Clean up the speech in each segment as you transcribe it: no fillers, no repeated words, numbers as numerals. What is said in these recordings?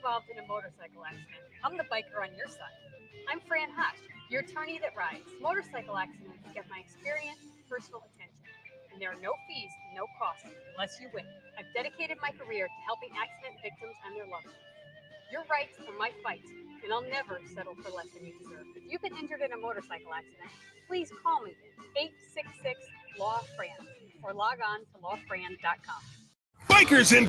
involved in a motorcycle accident, I'm the biker on your side. I'm Fran Hush, your attorney that rides. Motorcycle accidents get my experience and personal attention, and there are no fees, no costs, unless you win. I've dedicated my career to helping accident victims and their loved ones. Your rights are my fight, and I'll never settle for less than you deserve. If you've been injured in a motorcycle accident, please call me 866-LAW-FRAN or log on to lawfran.com. Bikers in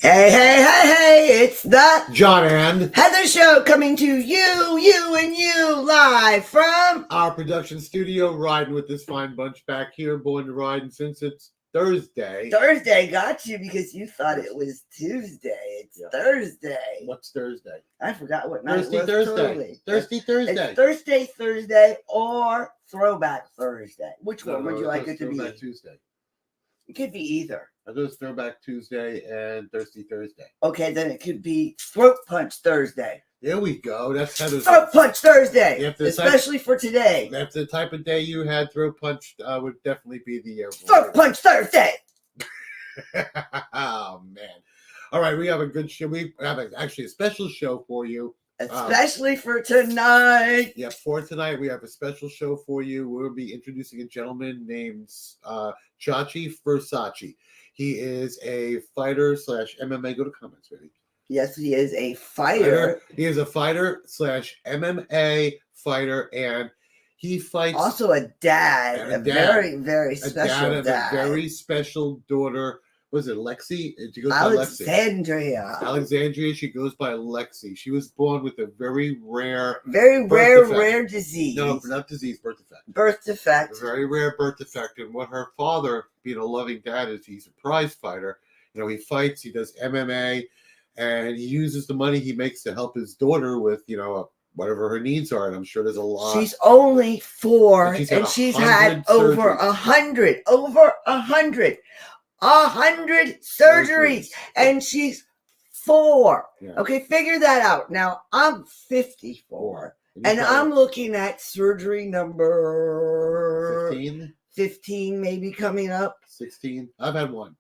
Hey, it's the John and Heather Show coming to you live from our production studio, riding with this fine bunch back here, born to ride, and since it's Thursday. Got you because you thought it was Tuesday. It's Thursday. What's Thursday? I forgot what night Thursday, it was. Thursday. Totally. Thursday, Thursday. It's Thursday or Throwback Thursday. Which one would you like it to be? Throwback Tuesday. It could be either. I thought it was Throwback Tuesday and Thirsty Thursday. Okay, then it could be Throat Punch Thursday. There we go. That's Heather's. Throat Punch Thursday, especially for today. If the type of day you had throat punched, would definitely be the Throat Punch Thursday. Oh man! All right, we have a good show. We have actually a special show for you, especially for tonight. Yeah, for tonight we have a special show for you. We'll be introducing a gentleman named ChaChi Versace. He is a fighter / MMA. Go to comments, baby. Yes, he is a fighter. He is a fighter / MMA fighter, and he fights. Also a dad, a very, very special dad. A very special daughter. Was it Lexi? She goes Alexandria. By Lexi. Alexandria. She goes by Lexi. She was born with a very rare disease. No, not disease. Birth defect. Birth defect. A very rare birth defect. And what her father, being a loving dad, is he's a prize fighter. You know, he fights. He does MMA, and he uses the money he makes to help his daughter with, whatever her needs are. And I'm sure there's a lot. She's only 4, and she's had over 100 surgeries, and she's 4. Yeah. Okay, figure that out. Now, I'm 54, and I'm looking at surgery number 15 maybe coming up. 16. I've had one.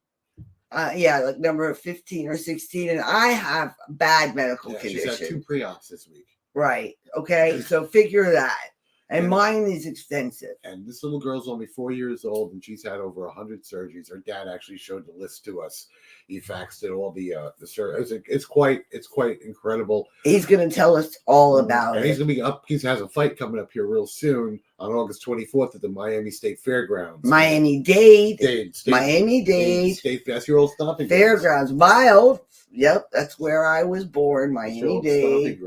Like number 15 or 16, and I have bad medical condition. She's had 2 pre-ops this week. Right. Okay, so figure that. And mine is extensive. And this little girl's only 4 years old, and she's had over 100 surgeries. Her dad actually showed the list to us. He faxed it all the surgeries. It's quite incredible. He's going to tell us all about it. He's going to be up. He has a fight coming up here real soon on August 24th at the Miami State Fairgrounds. Miami-Dade. State. That's your old stomping Fairgrounds. Wild. Yep, that's where I was born. Miami-Dade.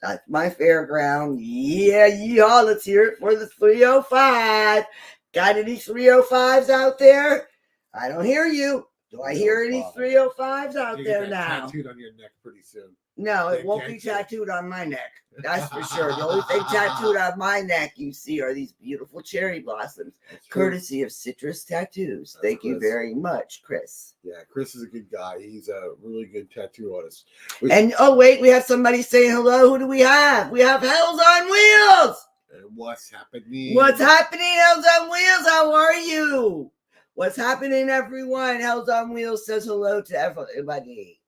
That's my fairground. Yeah, let's hear it for the 305. Got any 305s out there? I don't hear you. Do I hear any 305s out there now? Tattooed on your neck pretty soon. No, it won't be tattooed on my neck. That's for sure. The only thing tattooed on my neck you see are these beautiful cherry blossoms, courtesy of Citrus Tattoos. Thank you very much, Chris. Yeah, Chris is a good guy. He's a really good tattoo artist. And wait, we have somebody saying hello. Who do we have? We have Hells on Wheels. What's happening? What's happening, Hells on Wheels? How are you? What's happening, everyone? Hells on Wheels says hello to everybody.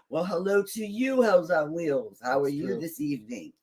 Well, hello to you, Hells on Wheels. How are you this evening?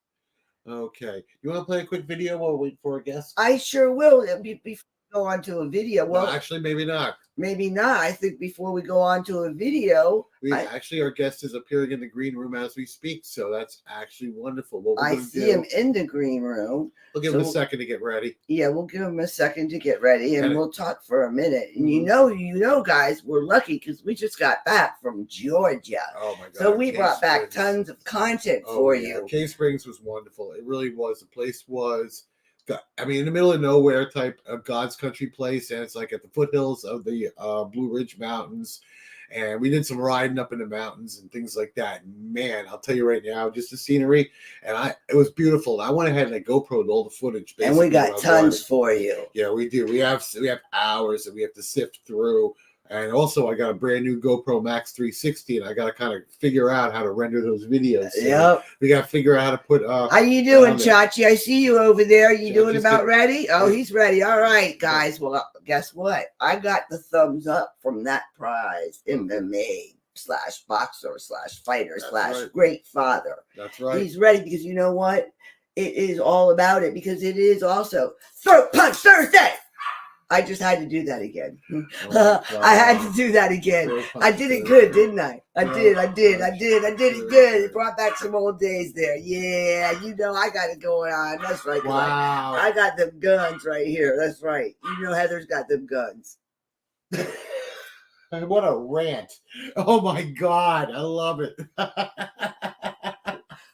Okay. You want to play a quick video while we wait for a guest? I sure will. Before we go on to a video. Well, no, actually, maybe not. Maybe not. I think before we go on to a video. Actually, our guest is appearing in the green room as we speak, so that's actually wonderful. I see him in the green room. We'll give him a second to get ready. Yeah, we'll give him a second to get ready, and we'll talk for a minute. And you know, guys, we're lucky because we just got back from Georgia. Oh, my God. So we brought back tons of content for you. Cave Springs was wonderful. It really was. The place was... in the middle of nowhere type of God's country place, and it's like at the foothills of the Blue Ridge Mountains, and we did some riding up in the mountains and things like that. Man, I'll tell you right now, just the scenery, and it was beautiful. I went ahead and I GoPro'd all the footage, and we got tons for you. Yeah, we do. We have hours that we have to sift through, And also, I got a brand new GoPro Max 360, and I got to kind of figure out how to render those videos. So Yep. we got to figure out how to put. How you doing, Chachi? I see you over there. You doing about ready? Oh, he's ready. All right, guys. Well, guess what? I got the thumbs up from that prize MMA / boxer / fighter / great father. That's right. He's ready because you know what? It is all about it because it is also Throat Punch Thursday. I just had to do that again. I had to do that again. I did it good, didn't I? I did it good. It brought back some old days there. Yeah, you know, I got it going on. That's right. Wow. I got them guns right here. That's right. You know, Heather's got them guns. What a rant. Oh my God. I love it.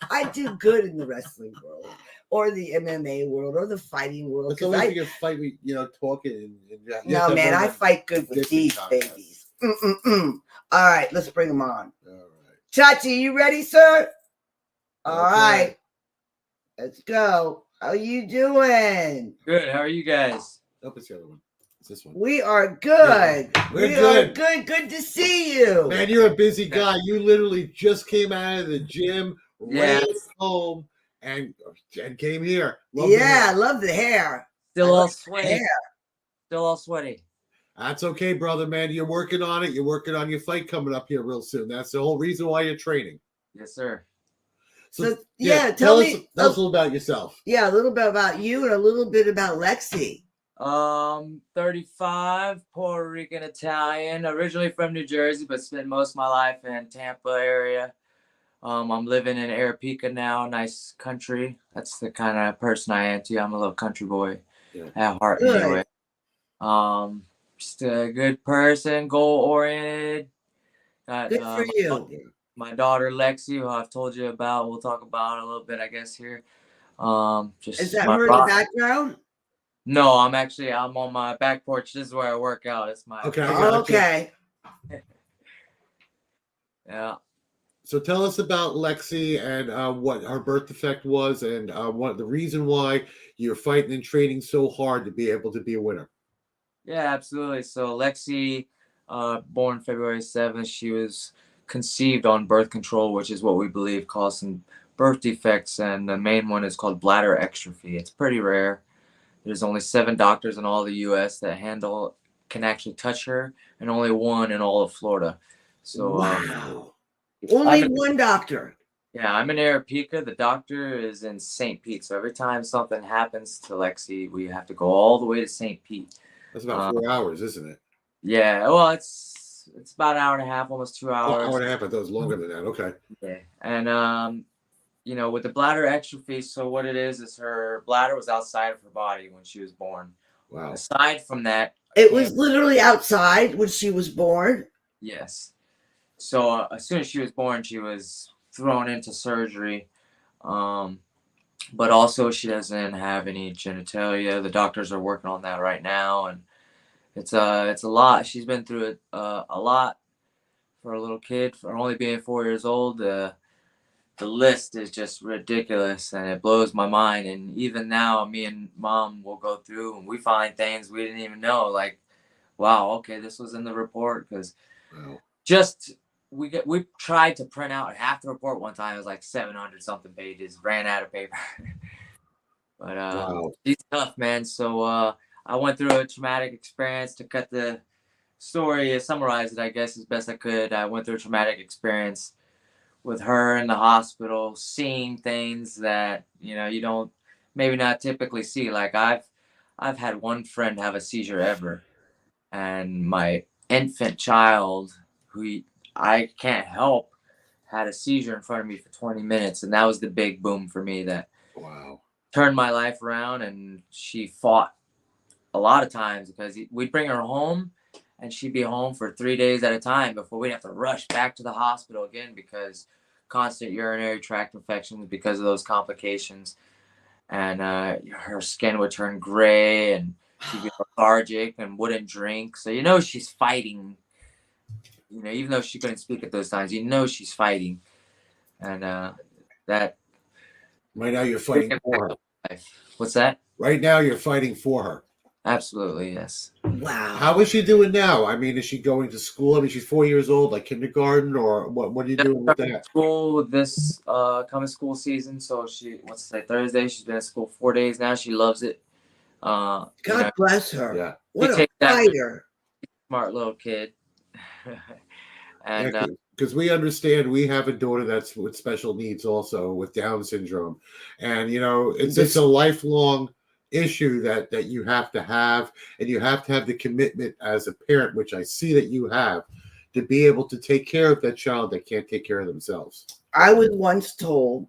I do good in the wrestling world, or the MMA world, or the fighting world. It's always a fight with, talking. No, man, I fight good with these babies. All right, let's bring them on. All right. Chachi, you ready, sir? All right. Let's go. How you doing? Good. How are you guys? Nope, it's the other one. It's this one. We are good. Yeah, we are good. Good to see you. Man, you're a busy guy. You literally just came out of the gym, ran home, and came here. Love the hair. Still all sweaty. Still all sweaty. That's okay, brother, man. You're working on it. You're working on your fight coming up here real soon. That's the whole reason why you're training. Yes, sir. So tell us a little about yourself. Yeah, a little bit about you and a little bit about Lexi. 35, Puerto Rican Italian, originally from New Jersey, but spent most of my life in Tampa area. I'm living in Arepica now, nice country. That's the kind of person I am too. I'm a little country boy at heart anyway. Just a good person, goal oriented. Good for you. My daughter Lexi, who I've told you about, we'll talk about a little bit, I guess, here. Is that her in the background? No, I'm on my back porch. This is where I work out. It's my okay. Yeah. So tell us about Lexi and what her birth defect was, and what the reason why you're fighting and training so hard to be able to be a winner. Yeah, absolutely. So Lexi, born February 7th, she was conceived on birth control, which is what we believe caused some birth defects, and the main one is called bladder exstrophy. It's pretty rare. There's only 7 doctors in all the U.S. that can actually touch her, and only 1 in all of Florida. So wow. Only 1 doctor. Yeah, I'm in Arepica. The doctor is in St. Pete. So every time something happens to Lexi, we have to go all the way to St. Pete. That's about 4 hours, isn't it? Yeah. Well, it's about an hour and a half, almost 2 hours. An hour and a half. I thought it was longer than that. Okay. Yeah. And with the bladder exstrophy, so what it is her bladder was outside of her body when she was born. Wow. Aside from that, it was literally outside when she was born. Yes. So as soon as she was born, she was thrown into surgery. But also she doesn't have any genitalia. The doctors are working on that right now, and it's a lot. She's been through it a lot for a little kid, for only being 4 years old. The list is just ridiculous, and it blows my mind. And even now, me and Mom will go through and we find things we didn't even know. Like, wow, okay, this was in the report, because we tried to print out half the report one time. It was like 700 something pages. Ran out of paper. But she's tough, man. So I went through a traumatic experience. To cut the story, summarize it, I guess, as best I could. I went through a traumatic experience with her in the hospital, seeing things that you don't maybe not typically see. Like I've had one friend have a seizure ever, and my infant child, who I can't help, had a seizure in front of me for 20 minutes, and that was the big boom for me that turned my life around. And she fought a lot of times because we'd bring her home, and she'd be home for 3 days at a time before we'd have to rush back to the hospital again because constant urinary tract infections because of those complications. And her skin would turn gray, and she'd be lethargic and wouldn't drink. So she's fighting. Even though she couldn't speak at those times, she's fighting. And that. Right now you're fighting for her. What's that? Right now you're fighting for her. Absolutely, yes. Wow. How is she doing now? I mean, is she going to school? I mean, she's 4 years old, like kindergarten, or what are you doing with that? School this coming school season. So what's today? Thursday. She's been at school 4 days now. She loves it. You God know, bless her. Yeah. What she a takes that fighter. smart little kid. And Yeah, because we understand we have a daughter that's with special needs also with Down syndrome, and it's a lifelong issue that you have to have, and you have to have the commitment as a parent, which I see that you have, to be able to take care of that child that can't take care of themselves. I was once told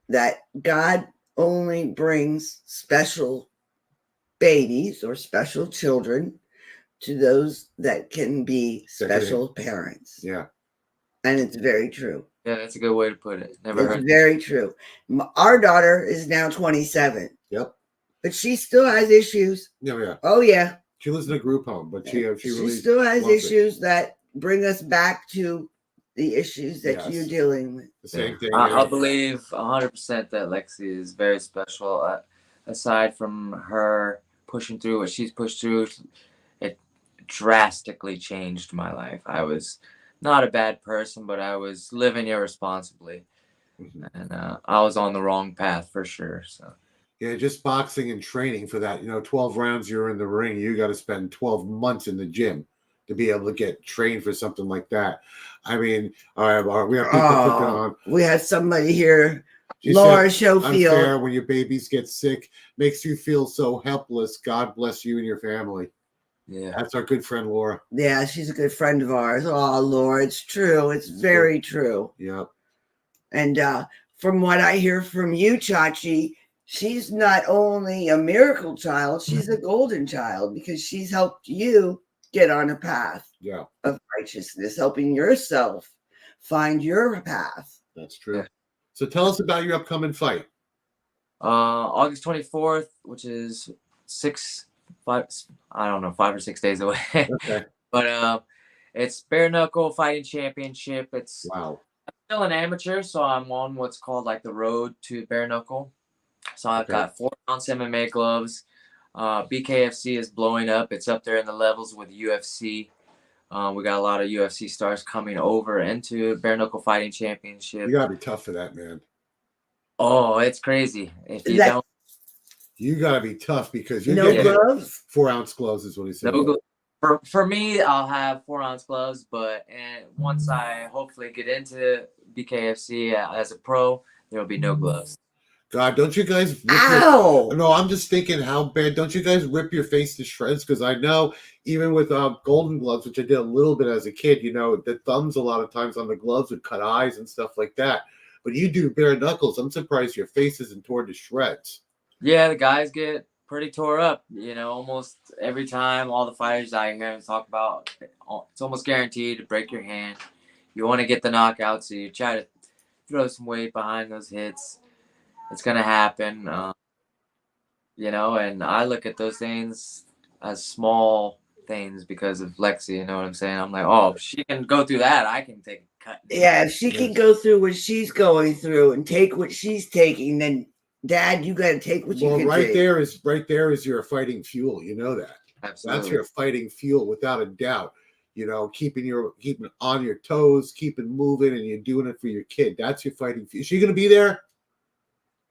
that God only brings special babies or special children to those that can be special parents. Yeah. And it's very true. yeah, that's a good way to put it. Never heard. It's very true. Our daughter is now 27. Yep. But she still has issues. Yeah. Oh, yeah. She lives in a group home, but she really still has loves issues that bring us back to the issues that Yes. you're dealing with. the same thing. I believe 100% that Lexi is very special. Aside from her pushing through what she's pushed through, it drastically changed my life. I was not a bad person, but I was living irresponsibly, and I was on the wrong path for sure. So. Yeah, just boxing and training for that. 12 rounds you're in the ring, you got to spend 12 months in the gym to be able to get trained for something like that. I mean, all right, we have people clicking on. We have somebody here, She Laura said, Schofield. Unfair when your babies get sick, makes you feel so helpless. God bless you and your family. Yeah, that's our good friend Laura. Yeah, she's a good friend of ours. Oh, Laura, it's true. It's very true. Yep. And from what I hear from you, ChaChi, she's not only a miracle child, she's a golden child because she's helped you get on a path of righteousness, helping yourself find your path. That's true. Yeah. So tell us about your upcoming fight. August 24th, which is 5 or 6 days away. Okay. But it's bare knuckle fighting championship. It's I'm still an amateur, so I'm on what's called like the road to bare knuckle. So I've got 4-ounce MMA gloves. BKFC is blowing up. It's up there in the levels with UFC. We got a lot of UFC stars coming over into bare knuckle fighting championship. You gotta be tough for that, man. Oh, it's crazy. If you don't, you gotta be tough because you're getting gloves. 4-ounce gloves is what he said. For me, I'll have 4-ounce gloves, but once I hopefully get into BKFC as a pro, there will be no gloves. God, don't you guys no, I'm just thinking how bad. Don't you guys rip your face to shreds? Because I know even with golden gloves, which I did a little bit as a kid, the thumbs a lot of times on the gloves would cut eyes and stuff like that. But you do bare knuckles. I'm surprised your face isn't torn to shreds. Yeah, the guys get pretty tore up. Almost every time all the fighters I hear talk about, it's almost guaranteed to break your hand. You want to get the knockout, so you try to throw some weight behind those hits. It's going to happen, and I look at those things as small things because of Lexi, you know what I'm saying? I'm like, oh, if she can go through that, I can take a cut. Yeah, if she can go through what she's going through and take what she's taking, then Dad, you got to take what you can take. Right there is your fighting fuel. You know that. Absolutely. That's your fighting fuel without a doubt. Keeping on your toes, keeping moving, and you're doing it for your kid. That's your fighting fuel. Is she going to be there?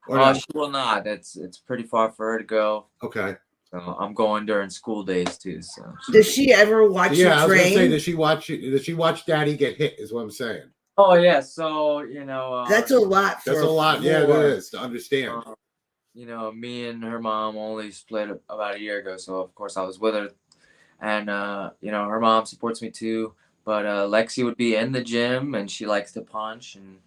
She will not. It's pretty far for her to go. Okay. So I'm going during school days too. So does she ever watch you train? I was gonna say, does she watch Daddy get hit? Is what I'm saying. Oh yeah. So that's a lot. That's a lot. Yeah, it is to understand. Me and her mom only split about a year ago, so of course I was with her, and her mom supports me too. But Lexi would be in the gym, and she likes to punch. And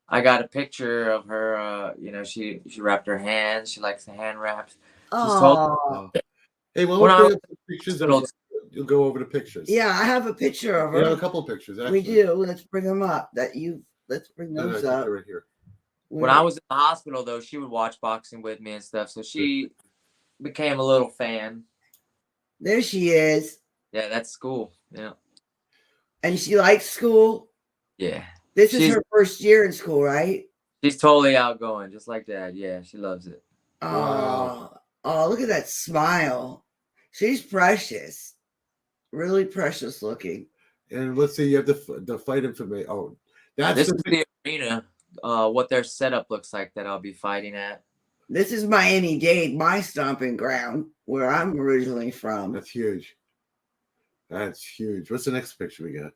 I got a picture of her. She wrapped her hands. She likes the hand wraps. Oh. Hey, when we bring up the pictures, you'll go over the pictures. Yeah, I have a picture of her. We have a couple of pictures. Actually. We do. Let's bring them up. Let's bring those up. Right here. When I was in the hospital, though, she would watch boxing with me and stuff. So she became a little fan. There she is. Yeah, that's school. Yeah. And she likes school? Yeah. This is her first year in school, right? She's totally outgoing, just like Dad. Yeah, she loves it. Oh, Oh, look at that smile. She's precious. Really precious looking. And let's see, you have the fight information. Oh, that's This is the arena. What their setup looks like that I'll be fighting at. This is Miami-Dade, my stomping ground, where I'm originally from. That's huge. That's huge. What's the next picture we got?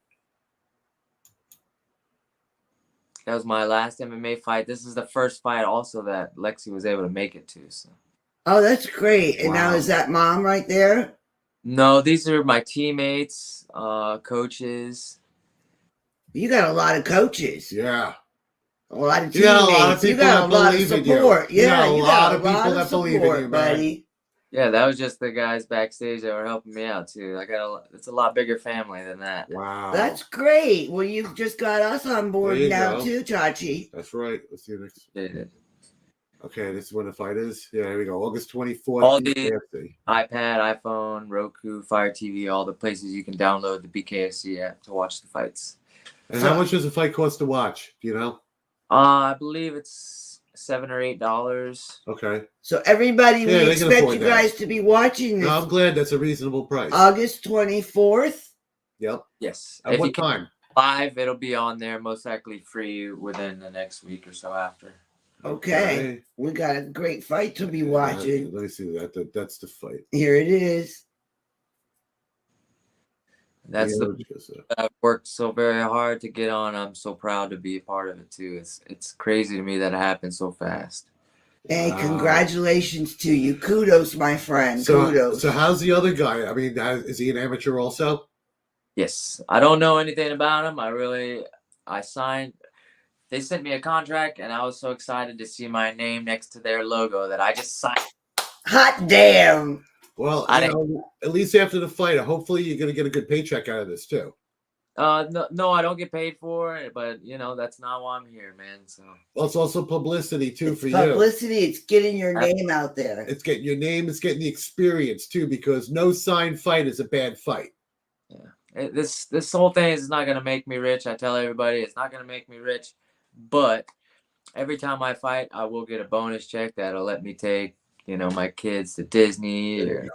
That was my last MMA fight. This is the first fight also that Lexi was able to make it to. So. Oh, that's great. And now Wow. is that mom right there? No, these are my teammates, coaches. You got a lot of coaches. Yeah. A lot of teammates. You got a lot of people that believe in you. Support. You Yeah, got a you lot got a of people lot that of believe in support, you, man. buddy. Yeah, that was just the guys backstage that were helping me out too. It's a lot bigger family than that. Wow. That's great. Well, you've just got us on board There you now go. too, Chachi. That's right. Let's see the next. Yeah. Okay, this is when the fight is. Yeah, here we go. August 24th. All the BKFC. iPad, iPhone, Roku, Fire TV, all the places you can download the BKFC app to watch the fights. And how much does a fight cost to watch? Do you know? I believe it's $7 or $8. Okay. So everybody, Yeah, we they can expect afford you that. guys to be watching this No, I'm glad that's a reasonable price. August 24th. Yep. Yes. At If what you can time? live, it'll be on there, most likely free within the next week or so after. Okay. We got a great fight to be Yeah, watching. let me see that. That's the fight. Here it is. That's Yeah, the I've worked so very hard to get on. I'm so proud to be a part of it too. It's crazy to me that it happened so fast. Hey, Wow. Congratulations to you. Kudos, my friend. Kudos. So how's the other guy? I mean, is he an amateur also? Yes. I don't know anything about him. I signed. They sent me a contract, and I was so excited to see my name next to their logo that I just signed. Hot damn. Well, at least after the fight, hopefully you're going to get a good paycheck out of this too. No, I don't get paid for it, but that's not why I'm here, man. So well, it's also publicity too for you. Publicity, it's getting your name out there. It's getting your name, it's getting the experience too, because no signed fight is a bad fight. Yeah, this whole thing is not gonna make me rich. I tell everybody it's not gonna make me rich, but every time I fight, I will get a bonus check that'll let me take my kids to Disney or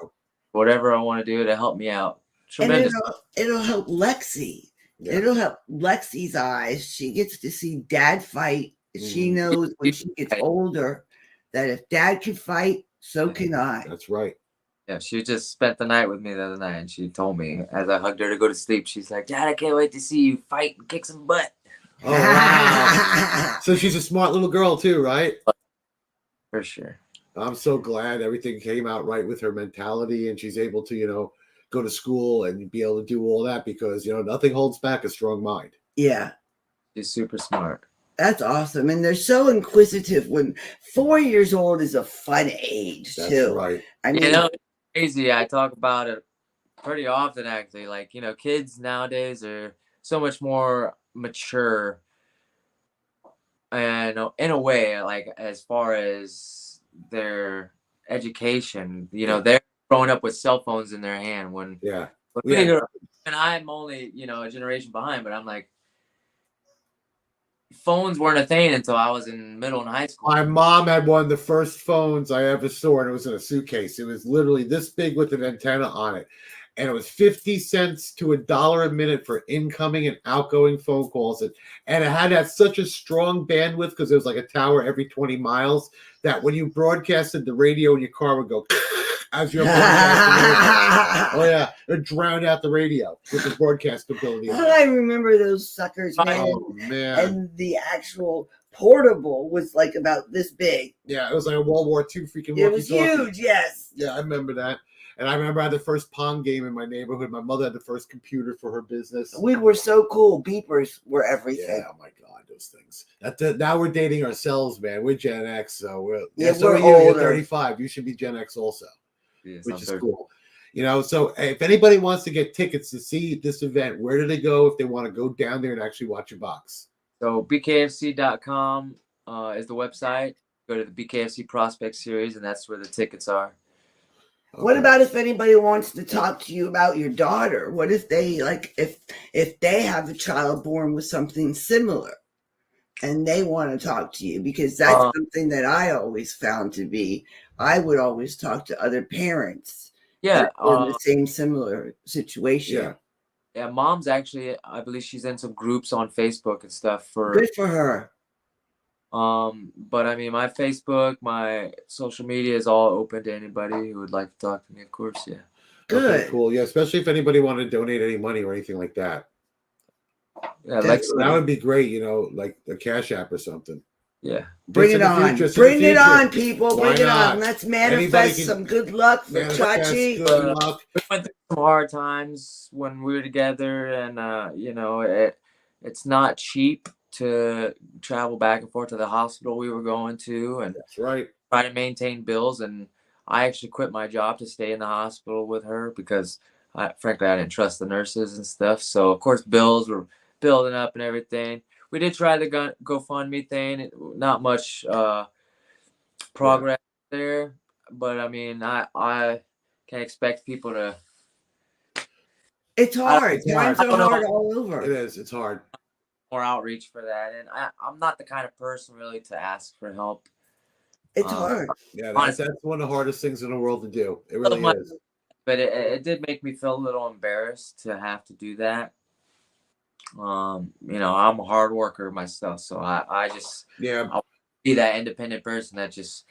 whatever I want to do to help me out. Tremendous. And it'll help Lexi. Yeah. It'll help Lexi's eyes. She gets to see dad fight. She knows when she gets older that if dad can fight, so can I. That's right. Yeah, she just spent the night with me the other night, and she told me as I hugged her to go to sleep, she's like, "Dad, I can't wait to see you fight and kick some butt." Oh, wow. So she's a smart little girl too, right? For sure. I'm so glad everything came out right with her mentality, and she's able to, go to school and be able to do all that because, nothing holds back a strong mind. Yeah. She's super smart. That's awesome. And they're so inquisitive when 4 years old is a fun age, That's too. right. I mean, it's crazy. I talk about it pretty often, actually. Like, kids nowadays are so much more mature. And in a way, like, as far as their education, they're growing up with cell phones in their hand when and I'm only, a generation behind, but I'm like, phones weren't a thing until I was in middle and high school. My mom had one of the first phones I ever saw, and it was in a suitcase. It was literally this big with an antenna on it. And it was 50 cents to $1 a minute for incoming and outgoing phone calls. And it had such a strong bandwidth because it was like a tower every 20 miles that when you broadcasted, the radio in your car would go as you're broadcasting. Oh, yeah. It would drown out the radio with the broadcast ability. I remember those suckers, man. Oh, man. And the actual portable was like about this big. Yeah, it was like a World War II freaking It was walkie-talkie. huge, yes. Yeah, I remember that. And I remember I had the first Pong game in my neighborhood. My mother had the first computer for her business. We were so cool. Beepers were everything. Yeah, oh my God, those things. Now we're dating ourselves, man. We're Gen X, so we're we're You're older. 35. You should be Gen X also, Yes, which is cool. So if anybody wants to get tickets to see this event, where do they go if they want to go down there and actually watch a box? So bkfc.com is the website. Go to the BKFC Prospect Series, and that's where the tickets are. Okay. What about if anybody wants to talk to you about your daughter? What if they if they have a child born with something similar and they want to talk to you? Because that's something that I always found to be I would always talk to other parents Yeah. that were in the same similar situation. Yeah. Yeah, mom's actually, I believe she's in some groups on Facebook and stuff for. Good for her. But I mean, my Facebook, my social media is all open to anybody who would like to talk to me, of course. Yeah. Good. Okay, cool. Yeah, especially if anybody wanted to donate any money or anything like that. Yeah, That would be great, like a Cash App or something. Yeah. Bring it on. Bring it on, people. Bring it on. Let's manifest some good luck for ChaChi. Good luck. We went through some hard times when we were together, and it's not cheap to travel back and forth to the hospital we were going to, and that's right. Try to maintain bills. And I actually quit my job to stay in the hospital with her because, frankly, I didn't trust the nurses and stuff. So of course, bills were building up and everything. We did try the GoFundMe thing. Not much progress there, but I mean, I can expect people to. It's hard. Times are hard all over. It is. It's hard. More outreach for that, and I'm not the kind of person really to ask for help. It's hard. Yeah, that's one of the hardest things in the world to do. It really is. But it did make me feel a little embarrassed to have to do that. I'm a hard worker myself, so I just I'll be that independent person that just.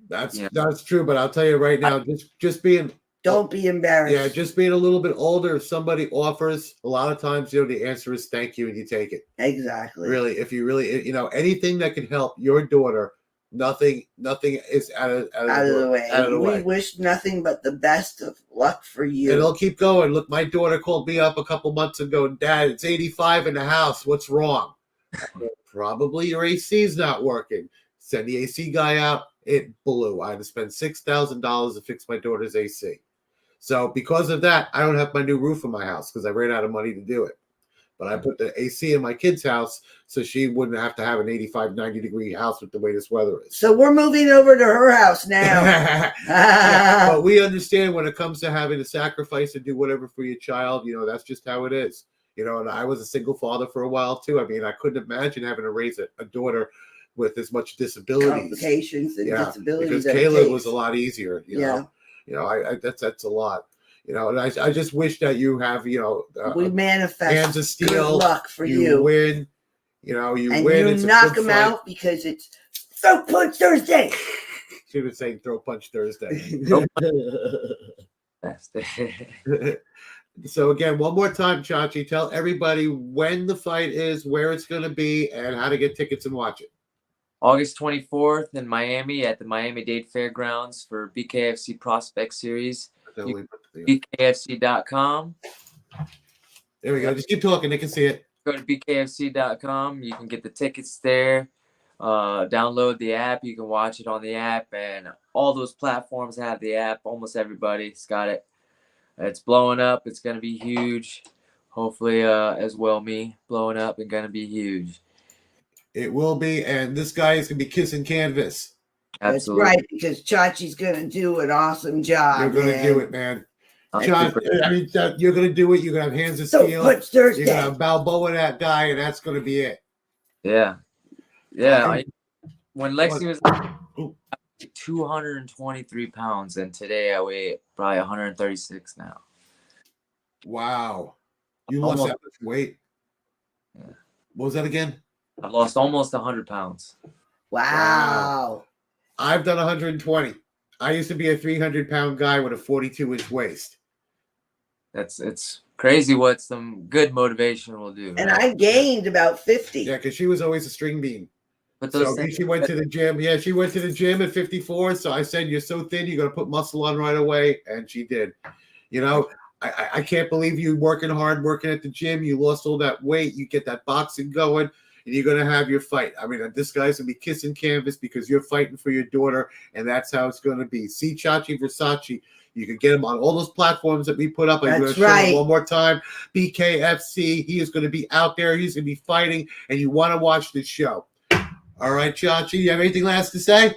That's true, but I'll tell you right now, just being. Don't be embarrassed. Yeah, just being a little bit older. If somebody offers, a lot of times, the answer is thank you, and you take it. Exactly. Really, if you really, anything that can help your daughter, nothing is out of the way. We wish nothing but the best of luck for you. And it'll keep going. Look, my daughter called me up a couple months ago. Dad, it's 85 in the house. What's wrong? Probably your AC's not working. Send the AC guy out. It blew. I had to spend $6,000 to fix my daughter's AC. So because of that, I don't have my new roof in my house because I ran out of money to do it. But I put the AC in my kid's house so she wouldn't have to have an 85, 90-degree house with the way this weather is. So we're moving over to her house now. Yeah, but we understand when it comes to having to sacrifice and do whatever for your child, that's just how it is. And I was a single father for a while too. I mean, I couldn't imagine having to raise a daughter with as much disabilities. Complications and disabilities. Because Caleb was a lot easier, you know. That's a lot. And I just wish that you have, we manifest hands of steel. Good luck for you. You win. You win. You knock them out because it's Throat Punch Thursday. She was saying Throat Punch Thursday. So again, one more time, ChaChi, tell everybody when the fight is, where it's going to be, and how to get tickets and watch it. August 24th in Miami at the Miami-Dade Fairgrounds for BKFC Prospect Series. BKFC.com. There we go. Just keep talking. They can see it. Go to BKFC.com. You can get the tickets there. Download the app. You can watch it on the app. And all those platforms have the app. Almost everybody's got it. It's blowing up. It's going to be huge. Hopefully, as well, me blowing up and going to be huge. It will be, and this guy is going to be kissing canvas. Absolutely. That's right, because ChaChi's going to do an awesome job. You're going to do it, man. You're going to do it. You're going to have hands of steel. You're going to Balboa that guy, and that's going to be it. Yeah. Yeah. When Lexi was 223 pounds, and today I weigh probably 136 now. Wow. You lost that much weight? Yeah. What was that again? I've lost almost 100 pounds. Wow. I've done 120. I used to be a 300-pound guy with a 42-inch waist. It's crazy what some good motivation will do. And I gained about 50. Yeah, because she was always a string bean. But she went to the gym. Yeah, she went to the gym at 54. So I said, you're so thin, you're going to put muscle on right away. And she did. I can't believe you working hard, working at the gym. You lost all that weight. You get that boxing going. And you're going to have your fight. I mean, this guy's going to be kissing canvas because you're fighting for your daughter, and that's how it's going to be. See ChaChi Versace. You can get him on all those platforms that we put up. I'm going to show him one more time. BKFC. He is going to be out there. He's going to be fighting, and you want to watch this show. All right, ChaChi, you have anything last to say?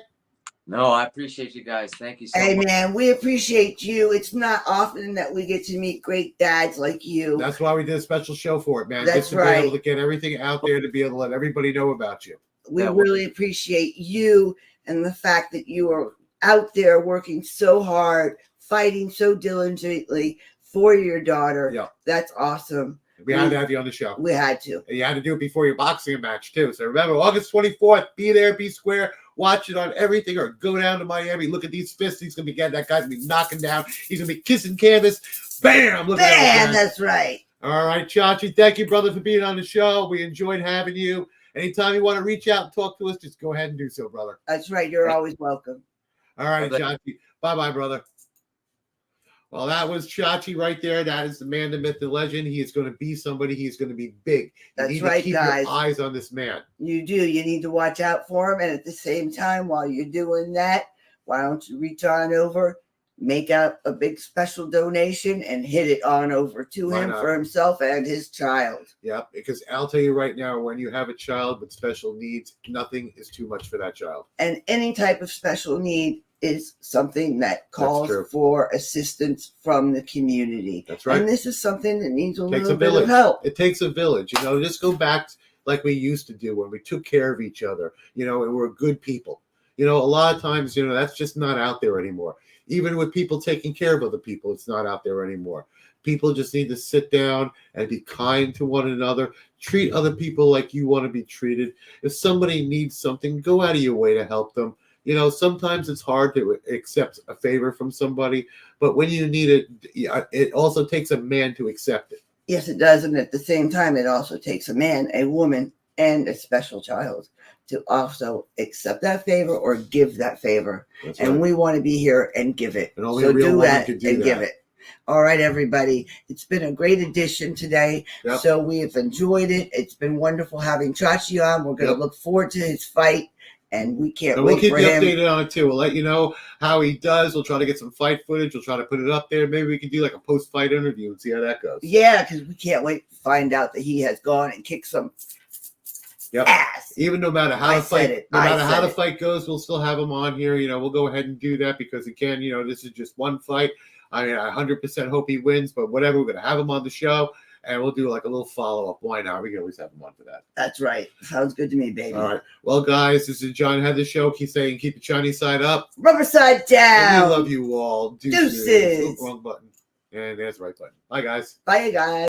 No, I appreciate you guys. Thank you so much. Hey, man, we appreciate you. It's not often that we get to meet great dads like you. That's why we did a special show for it, man. That's just to right. be able to get everything out there, to be able to let everybody know about you. We really appreciate you and the fact that you are out there working so hard, fighting so diligently for your daughter. Yeah. That's awesome. We had to have you on the show. We had to. And you had to do it before your boxing match, too. So remember, August 24th, be there, be square. Watch it on everything, or go down to Miami. Look at these fists. He's going to be getting that guy's going to be knocking down. He's going to be kissing canvas. Bam! Look at that. Bam! That's right. All right, Chachi. Thank you, brother, for being on the show. We enjoyed having you. Anytime you want to reach out and talk to us, just go ahead and do so, brother. That's right. You're always welcome. All right, Chachi. Bye-bye, brother. Well, that was Chachi right there. That is the man, the myth, the legend. He is going to be somebody. He's going to be big. That's you need right, to keep guys. your eyes on this man. You do. You need to watch out for him. And at the same time, while you're doing that, why don't you reach on over, make out a big special donation, and hit it on over to him for himself and his child. Yeah, because I'll tell you right now, when you have a child with special needs, nothing is too much for that child. And any type of special need is something that calls for assistance from the community. That's right. And this is something that needs a little bit of help. It takes a village. You know, just go back like we used to do when we took care of each other, you know, and we're good people. You know, a lot of times, you know, that's just not out there anymore. Even with people taking care of other people, it's not out there anymore. People just need to sit down and be kind to one another. Treat other people like you want to be treated. If somebody needs something, go out of your way to help them. You know, sometimes it's hard to accept a favor from somebody, but when you need it, it also takes a man to accept it. Yes, it does. And at the same time, it also takes a man, a woman, and a special child to also accept that favor or give that favor. That's and right. We want to be here and give it. And only so a real do woman that could do and that. give it. All right, everybody. It's been a great edition today. Yep. So we have enjoyed it. It's been wonderful having Chachi on. We're going to look forward to his fight. And we can't wait for him. We'll keep you updated on it, too. We'll let you know how he does. We'll try to get some fight footage. We'll try to put it up there. Maybe we can do like a post-fight interview and see how that goes. Yeah, because we can't wait to find out that he has gone and kicked some ass. Even no matter how the fight goes, we'll still have him on here. You know, we'll go ahead and do that because, again, you know, this is just one fight. I 100% hope he wins, but whatever, we're going to have him on the show. And we'll do like a little follow-up. Why not? We can always have him on for that. That's right. Sounds good to me, baby. All right. Well, guys, this is John Head, the show. Keep saying, keep the Chinese side up. Rubber side down. And we love you all. Deuces. Wrong button. And there's the right button. Bye, guys. Bye, guys.